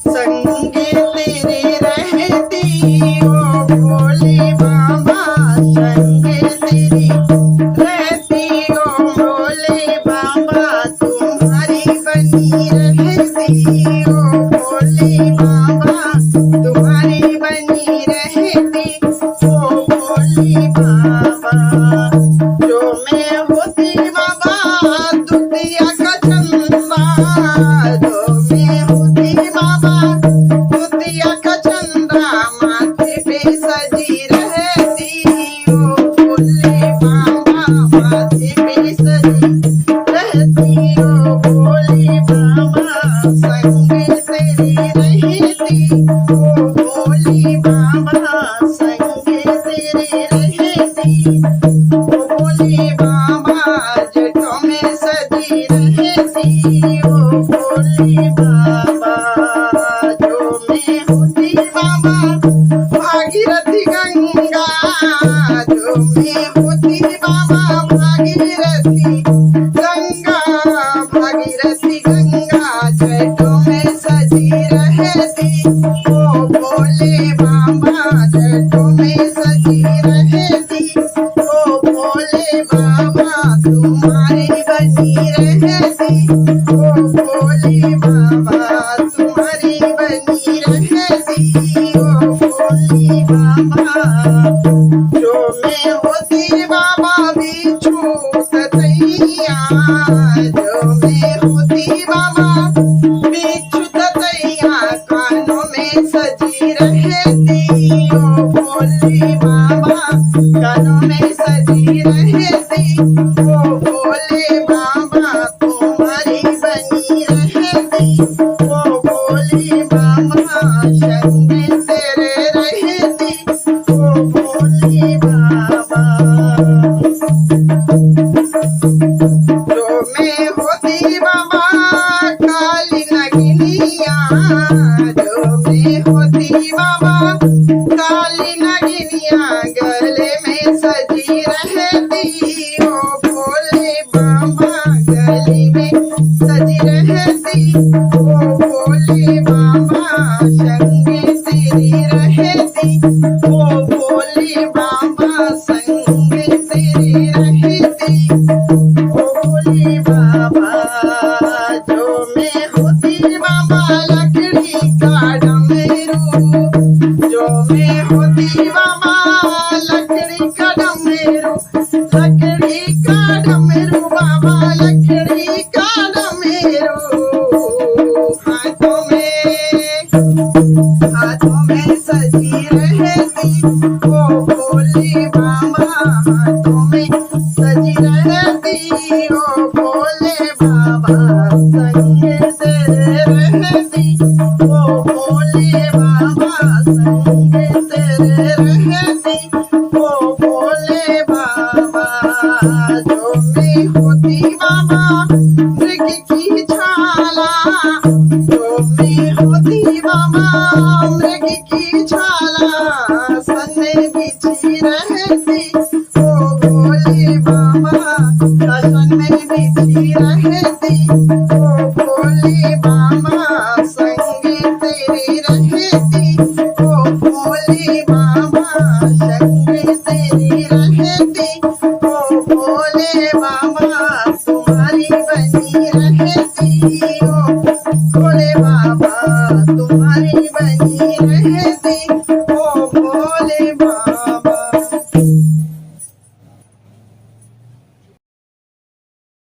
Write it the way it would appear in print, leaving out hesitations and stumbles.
संगे तेरी रहती ओ भोले बाबा, संगे तेरी रहती ओ भोले बाबा, तुम्हारी बनी रहती ओ भोले बाबा, तुम्हारी बनी रहती ओ भोले बाबा। जो मैं होती बाबा दुतिया का चंदा, जो मैं होती बाबा दुतिया का चंदा, माथे पे सजी रहती ओ भोले बाबा, माथे पे सजी रहती ओ भोले बाबा, संगे तेरी रहती ओ भोले बाबा, संगे तेरी रहती ओ भोले बाबा, जटों में सजी रहती ओ भोले बाबा। जो मैं होती बाबा भागीरथी गंगा, जो मैं होती बाबा भागीरथी गंगा, भागीरथी गंगा, जटों में सजी रहती ओ भोले बाबा, जटों में सजी रहती ओ भोले बाबा, तुम्हारी बनी रहती ओ भोले बाबा, तुम्हारी बनी रहती ओ भोले बाबा। जो मैं होती बाबा बिच्छू ततैया, जो मैं होती बाबा बिच्छू ततैया, कानों में सजी रहती ओ भोले बाबा, कानों में सजी रहती ओ भोले बाबा, तुम्हारी बनी रहती ओ भोले बाबा, संगे तेरे रहती ओ भोले बाबा। जो मैं होती बाबा काली नगिनिया, जो मैं होती बाबा काली नगिनिया, गले में सजी रहती ओ भोले बाबा, गले में सजी रहती ओ भोले बाबा, संगे तेरी रहती ओ भोले बाबा, संगे तेरी रहती ओ भोले बाबा। जो मैं होती बाबा लकड़ी का डमरू, जो मैं होती बाबा लकड़ी का डमरू, लकड़ी का डमरू बाबा, लकड़ी का डमरू, हाथों में सजी रहती ओ भोले बाबा, हाथों में सजी रहती ओ भोले बाबा, संगे तेरे रहती ओ भोले बाबा, संगे तेरे रहती ओ भोले बाबा। जो मैं होती बाबा मृग की छाला, जो मैं होती बाबा मृग की छाला, सन में बिछी रहती ओ भोले बाबा, सन में बिछी रहती ओ भोले बाबा, संगे तेरी रहती ओ भोले बाबा, संगे तेरी रहती ओ भोले बाबा, तुम्हारी बनी रहती ओ